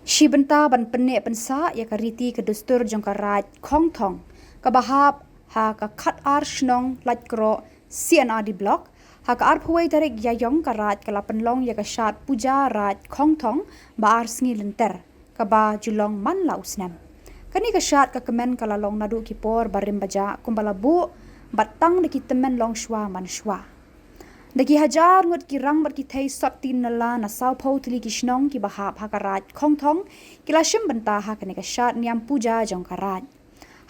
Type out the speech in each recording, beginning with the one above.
Shibenta ban penne pensa ya kariti ke dustur jong karaj khong thong ka bahap ha ka khat ar shnong lat kro CNR di blok ha ka ar phuai tarek ya yong karaj kala penlong ya ka shat puja raj khong thong ba ar sngi lenter ka ba julong man la usnam kani ka shat ka kemen kala long nadu ki por barim baja kumbala bu batang de ki temen long shwa man shwa Dagi hajar ngut ki rang bar ki thai sot tin nala na sau phau thli ki shnong ki bahap hakarat khong thong kila shim banta ha kane ka shat niam puja jong karat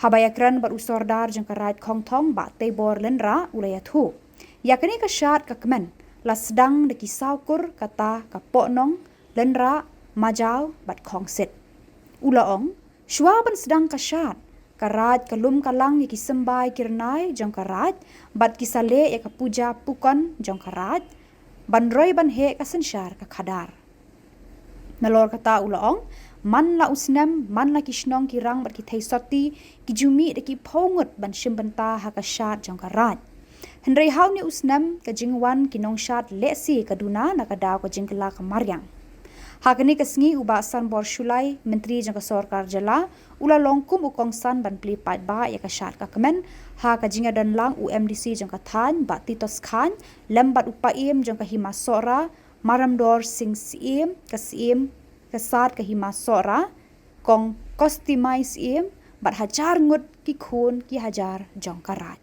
habaya kran bar usordar jong karat khong thong ba te bor lenra ulaya thu ya kane ka shat ka kmen la sedang de ki sau kur kata ka po nong lenra majau bat khong set ulaong shwa ban sedang ka shat karat kalum kalang ya kisembai kirnai jong karat bat kisale ya kapuja pukon jong karat ban roy ban he kasensyar ka khadar nalor kata ulaong man la usnam man la kishnong kirang bat kithai soti kijumi de ki phongut ban shimbanta ha ka shat jong karat henrei hau ni usnam ka jingwan kinong shat lesi kaduna na kadaw ka jingkala ka maryang Hakani kasngi uba san bor shulai menteri jang sarkar jala ula longkum ukong san ban pli pat ba ya ka shat ka kemen ha ka jinga dan lang UMDC jang ka than ba titos khan lambat upaim jang ka hima sora maramdor sing sim ka sat ka hima sora kong kostimai sim bat hajar ngut ki khun ki hajar jang karat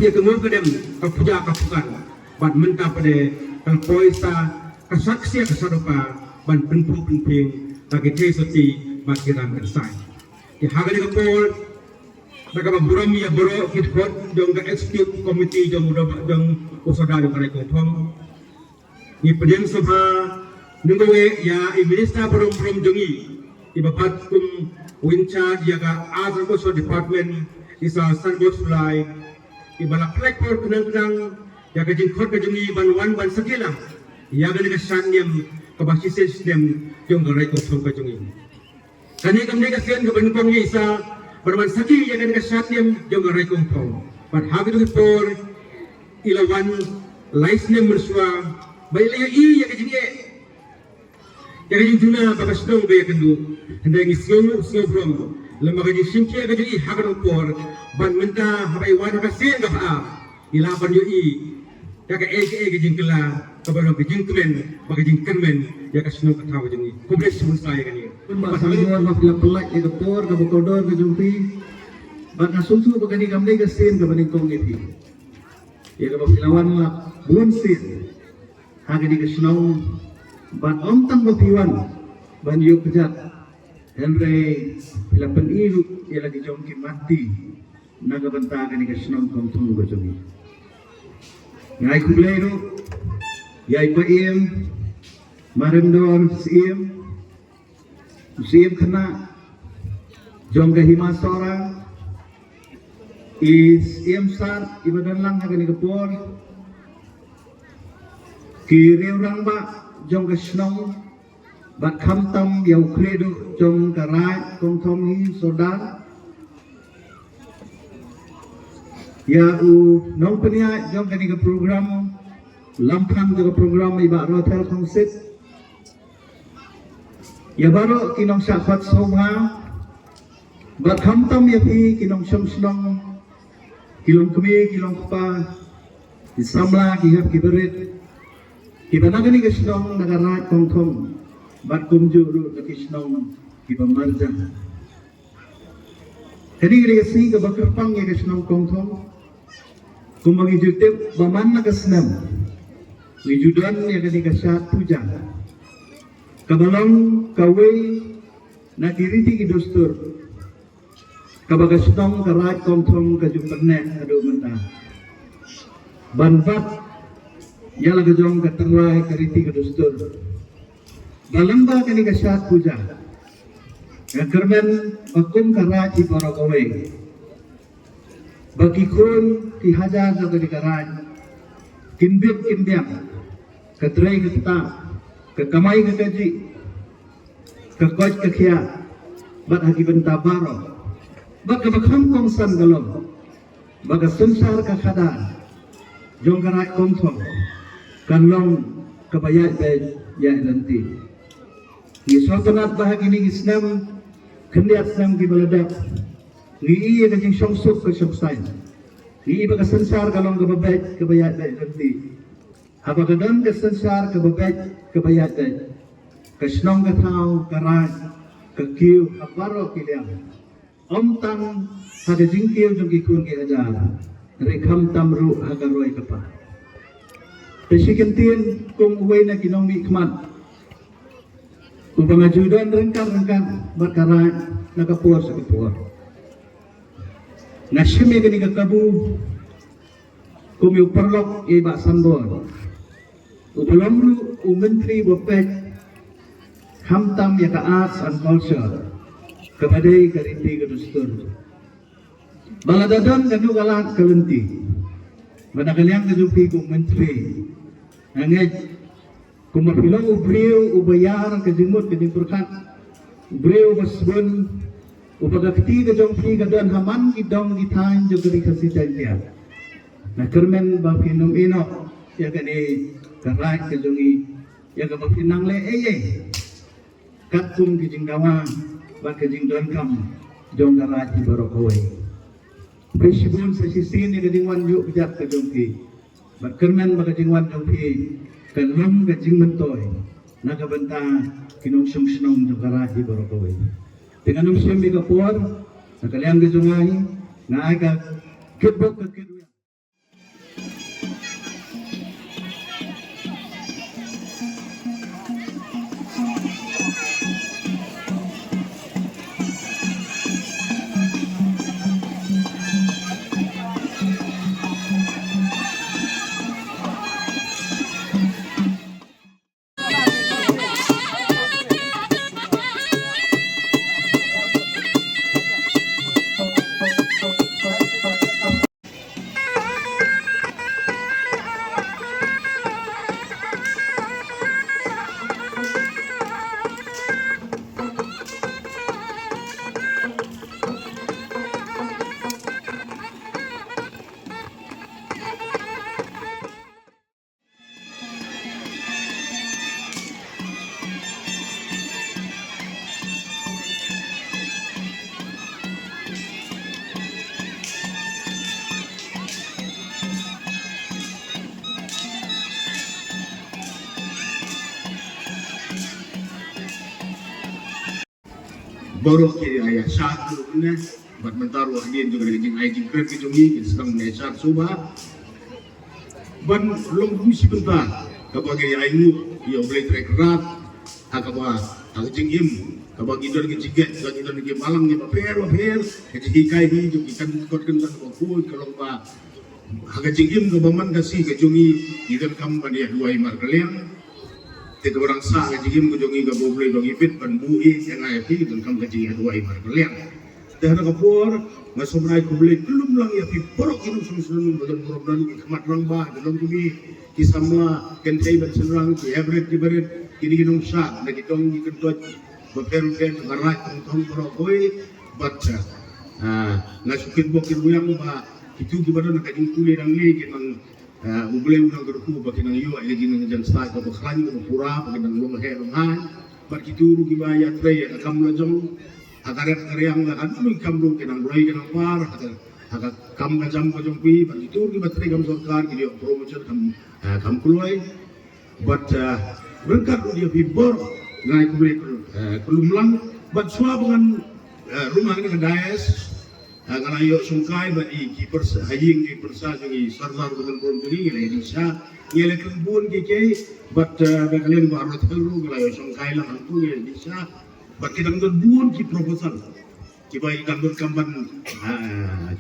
Dia kemur kedem kapuja kapukan bat mentah pada kang poisa kasaksi kasadopa ban penpu penping bagi tesoti makiran kersai di hagani kapol daga burami ya boro kitpot jong ga executive committee jong usoda jong kare kong ni pedeng sabha nungwe ya minister borom jongi ibapat kum wincha dia ga azar boso department isa sanbos fly ibala plekor kenang-kenang ya kajing khot kajungi ban ban sakila ya gani ka sanyam kabasi system jong garai ko song kajungi kani kamne ka sen ka ban kong isa berman saki ya gani ka sanyam jong garai ko thong but hagidu por ilawan laisnem mersua baile ya kajing ya kajing tuna bakas dong be kendu hendai ngisyo from lembaga jisimke ga ji hagan por ban menta habai wan ka sen ga fa ila ban yo i ya ka eke jingkla ka ban ka jingklen ba ka jingkemen ya ka sno ka taw jingi kompleks mun sai ga ni ba sa ni ma pila pelak e ka por ka bokodor ka jumpi ba ka susu ba ka ni gamne ka sen ka ban kong ngi ya ka pilawan la bun sin ha ga ni ka sno ban om tang ba piwan ban yo kejat Henry ilapan ilu ia lagi jongki mati naga bentagan ni kasnom kongtong gojomi ngai kublero yai paim maremdor sim kena jongga himasora is sar ibadan lang hagan ni kapor ki reurang ba jongga snom bat khamtam yau kredu jong karai kong thom hi sodan ya u nong penia jong kani ka program lampang juga program iba rotel kongsit ya baro kinong syafat somha bat khamtam ya pi kinong shamsnong kilong kemi kilong pa isamla kihap kiberit kibanagani kasnong nagarat kong thom bat kumjuru nakisnong ibamarja kani gani kasi ka bakrpang ya kasnong kongthong kumagi jutip baman na kasnam wijudan ya kani kasat puja kabalong kaway na kiriti ki dustur kabagasnong karat kongthong kajuperne adu menta banbat ya lagajong katangway kariti ka dustur Balamba kani kasat puja, kermen bakum karaji para kowe. bagi kun ki hajar jo ke karai kinbit kindiam ke trai ke ta ke kamai ke kaji ke koj ke khia bat haki benta baro bat ke bakham kong san galom baga sunsar ka khada jong karai kong thong kan long kebayat be ya nanti ni sultanat bahagi ni Islam kendiat Islam ki baladak ni iya ka jing song-suk ka song-sai ni iba ka sansar kalong ka babet kebayat be nanti apa ka dan ka sansar ka babet kebayat be ka snong ka thao ka raj ka kiu habaro ki liam om tang ha ka jing kiu jong ki kun ki ajar rekham tamru ha ka roi ka pa Pesikentin kung uwi na kinombi kman. Upang ajudan rengkan berkara nakapuar sa kapuar. Nasyami kani kakabu kumi uparlok iba sambor. Upalamru umentri bopet hamtam ya ka arts and culture. Kabadai karinti kadustur. Baladadan kanu galat kalenti. Manakaliang kajupi kung menteri. Angay kung mapilang ubriyo ubayar kajimut kajing purkat ubriyo basbun upagakti kajong pi kadan haman idong gitain jogri kasitan dia na kermen ba pinum ino ya kani karat kajongi ya ka pinang le kat kum kajing dawa ba kajing don kam jong karat ibarokoy presibun sa sisin ni kajing wanju bijak kajong pi Kermen baka jingwan jong pi kalong ka jing mentoy nakabanta kinong siyong jong karahi barokoy tinganong siyong mi kapuar nakaliang ka jongay na ay ka kitbok ka kitwin Baru kiri ayah satu ni, buat mentaruh dia juga lagi jing ayah jingkret ke jongi, kita sedang menyesat subah. Ban belum misi bentar, kabagi ayah nu, ia boleh trek rat, hakabah, hak jingim, kabagi dor ke jiget, kabagi dor ke malam ni paper, kecik kai ni jongi kan kot kentan bakul kalau bah, hak jingim kabaman kasih ke jongi, ikan kam dia dua imar kalian. Tidak orang sah kejigim kujongi ke boleh bagi fit ban bui yang ayah pi dan kam kejigim dua imar kalian. Dah nak kapur masuk menaik boleh belum lang ya pi porok ini sungsun badan program kemat rambah dalam tubi kisamla kentai ban senrang ki average di barit kini ginung sah nak kitong diketot beper ngarat tong porok koi baca. Ngasukin bokin uyang ba itu gimana nak kajing tuli nang le kinang Ublay unang gerku bagi nang iyo ay lagi nang jan style ko baklan ko pura bagi nang long hair han bagi turu gibaya tray akam lajong agaret karyang la anu kamru kinang roy kinang par aga kam gajam ko jong pi bagi turu gibatri kam sarkar ki promotion kam kuloy but berkat dia bibor ngai ko kulumlang but suabangan rumah ni dayas Kalau ayok sungkai bagi kiper haying kiper sa jadi sardar dengan bom tuli ngelai disa ngelai kembun kike bat kalian baru terlalu kalau ayok sungkai lah hantu ngelai disa bat kita ngebun ki proposal kiba ikan berkamban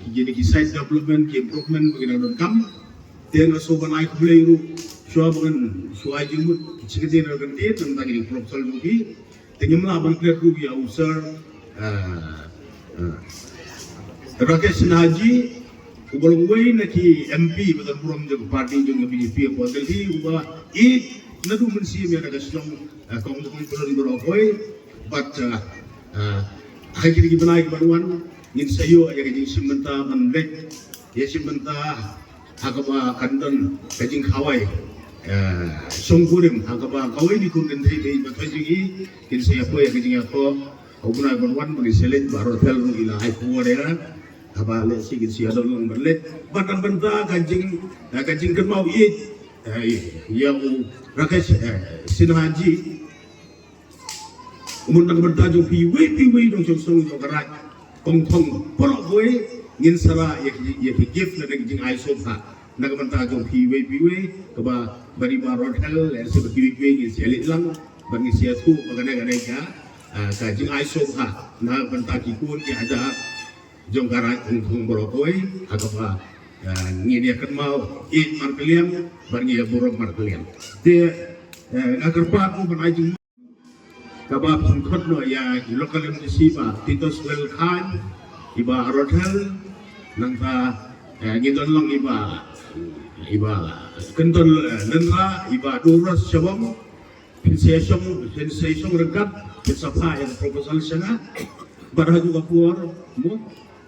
jadi ki site development ki improvement bagi nang kam tena soban ay kulay ru suaban suai jimut cikete nang dia tentang ini proposal juga tengimlah bangklet ru ya usar Rakesh Naji ubalong way na ki MP betul buram jeng parti jeng BJP ko Delhi uba nadu mensi mi ada strong kong pelon berokoi but hai kiri benai baruan ngin sayo ya kajing simenta mandek ya simenta hakaba kandan kajing khawai songkurim hakaba kawai di kunden dei batoi jingi kin saya po ya kajing apa obuna baruan bagi selet baru hotel ila ai puarera apa le sigit si adon long berlet batan benta kajing kan mau yang rakesh sinhaji umun nang bertajo piwe dong song karat kong polok boy ngin sara ya gift na naging ay sofa nang bertajo piwe kaba bari barot hel er se piwe ngin selit lang bangi siatu magana ka kajing ay sofa na bertaji kun ya ada jong karat kong borokoy akapa ngini akan mau markeliam bagi ya buruk markeliam dia agar pak menajung kabab sungkot no ya lokal municipal titos well khan iba rotel nangta ngidon long iba kenton nenra iba duras syabam sensation regat bersapa yang proposal sana barah juga puar mu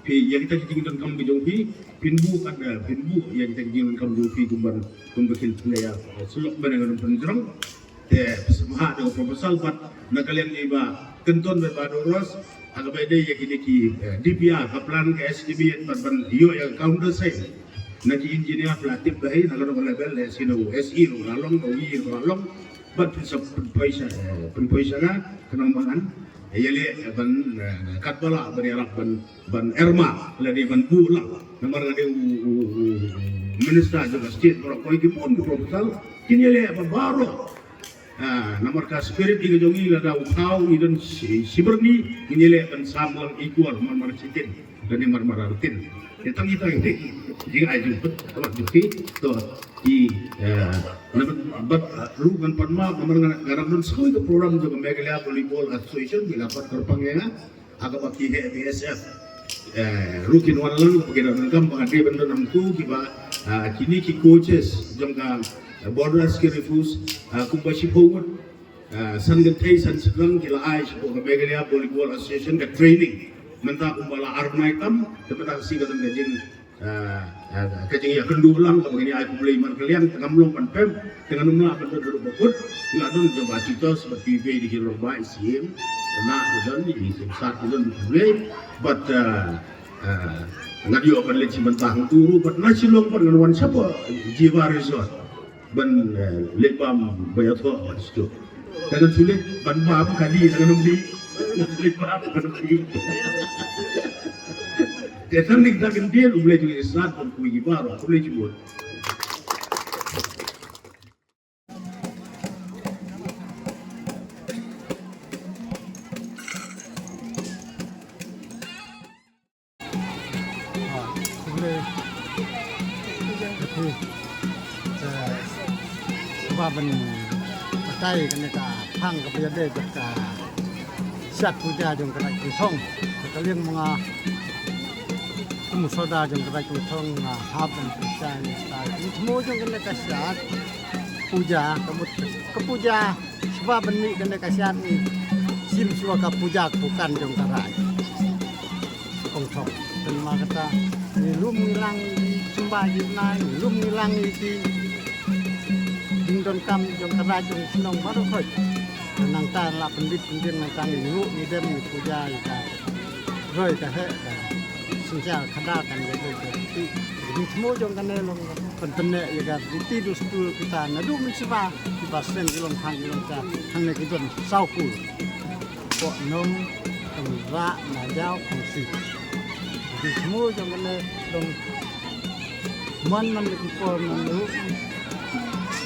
yang kita jingkan kamu jongpi pinbu yang kita jingkan kamu jongpi kumban kumbekil playa selok dengan penjerong semua ada proposal buat nakalian iba kenton berbadoros agak beda ya ki DPR kaplan ke SDB ban yo yang counter say naji engineer pelatih bayi nak level sino SI lalong wi lalong bat penpoisa kenambangan yale ban katbala bani arab ban erma ladi ban bulang nomor ngade minister juga state berapa iki pun proposal kini yale ban baru nomor ka spirit iga jongi lada utau idan siberni kini yale ban samal equal mar chicken dan mar rutin tentang kita ini jika aju tempat juki to di nabat rugan panma nomor ngaram semua itu program juga Meghalaya Volleyball Association bila pat terpanggil agak baki BSF rukin walang pagina nangkam pangade benda namku kiba kini ki coaches jangka border ski refuse kumbashi forward sangatai sansidang kila aish po Meghalaya Volleyball Association ka training menta kumbala armai tam tepat si katan kajing ya kendulang begini aku beli markelian tengah melong panpem dengan umlah benda duduk bakut nggak don coba cita seperti di kilo baik sim kena dan di saat itu boleh but nggak dia akan lihat mentah turu but nasi long pan dengan siapa jiwa resort ban lepam bayar tu itu dengan sulit ban bab kali dengan umbi lepam dengan umbi Kesan nik tak kentil, boleh juga israt pun kuih baru, boleh juga. Sebab ini, pakai kena hang kepada dia kita siap puja jom kena kisong, kita liang menga musoda jom kena kisong hab dan pisang, ini semua jom kena kasiat puja, ke puja sebab ini kena kasiat ni sim suaka puja bukan jom kena kongkong, dan kata ni lum hilang sembah jinai, lum hilang di don kam jong kerajung senong baru koi nang tan la pendit nang tan lu ni dem ni puja ita roi ka he sunja khada kan ye ti ni semua jong kan long pen ya ga ti du stu kita na du min siba di basen di long hang ka hang ne ki don sau ku ko nom ra na jao kong si di semua jong kan long man ki por man lu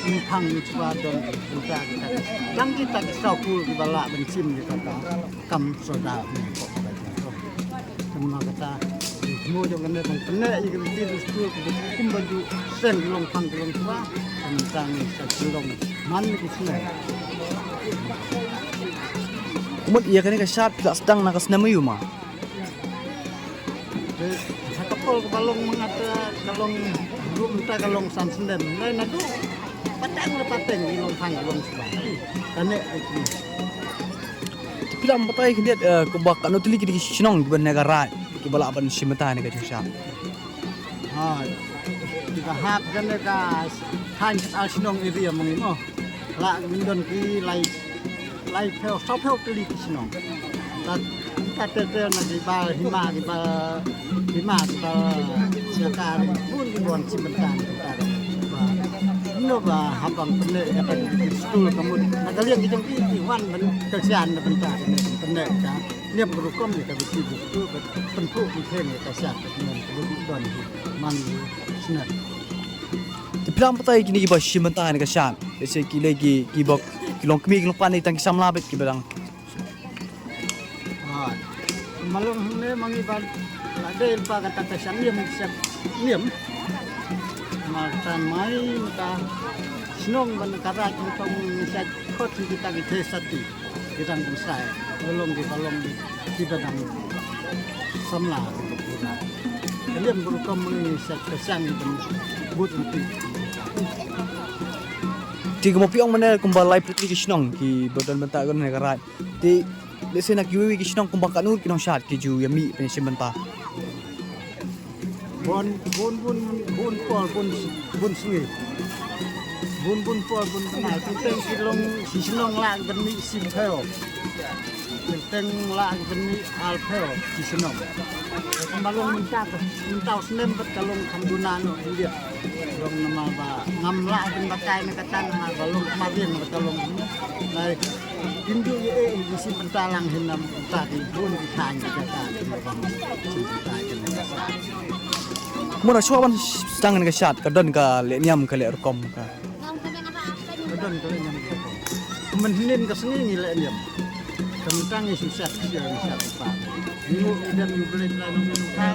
Impang mitzvah don kita yang kita kesau balak bensin kita kam soda semua kata semua jangan kena ikan tidur tu baju sen long pang long tua tentang sebelum mana kisah umut iya kan kasat tidak sedang nakas nama yuma pol balong mengata kalong belum ta kalong san sendem lain adu pateng di long pang long sebab kane itu Pilam patay hindi kubak ano tuli kidi sinong ban negara kibala ban simata ne ka jusha. ha kita hap kane ka han al sinong area mengimo la mindon ki lai pheo so pheo tuli ki sinong ta te na di ba hima ta siakari pun di bon simata ta no ba habang penne apa stul kamu nagalian kitong ki wan ban kerjaan na benta penne ka niam berukom ni ka bisu tu penpu ki theng ka siat ka men ka don man sna Ti pilam patay kini kiba simata ne ka shan. Ese ki lagi kibok kilong kmi kilong panay tang kisam labit kibalang. ha malung ne mangi ban ladel pa kata ka siam niam Martan mai ka sinong ban karat tong sa khot kita ki thesati kita ngusai belum di badang samla kita kalian berukom mengi sa kesang dan but itu Ti mo piong mana kumbalai putri ki sinong ki bodan benta gon negara. Ti lese nak yuwi ki sinong kumbang kanur kinong shat ki ju yami pen simata. bon pol bon sungai bon pol bon tanah tentang silong sinong lang ben mi sim pheo tentang lang ben mi al pheo sinong malong minta senem bet kalong kamdunan dia long nama ba ngam la ben bakai na katan ma balong kemarin kalong lai tindu ye di sim pentalang hinam tadi bon di tang kita Muna syawan stangan ka shat kadon ka le niam ka le rekom ka. Kadon to nyam menhin ka sengi ni le nyam tentang isu sat pa ni mo idan ni beli la no ka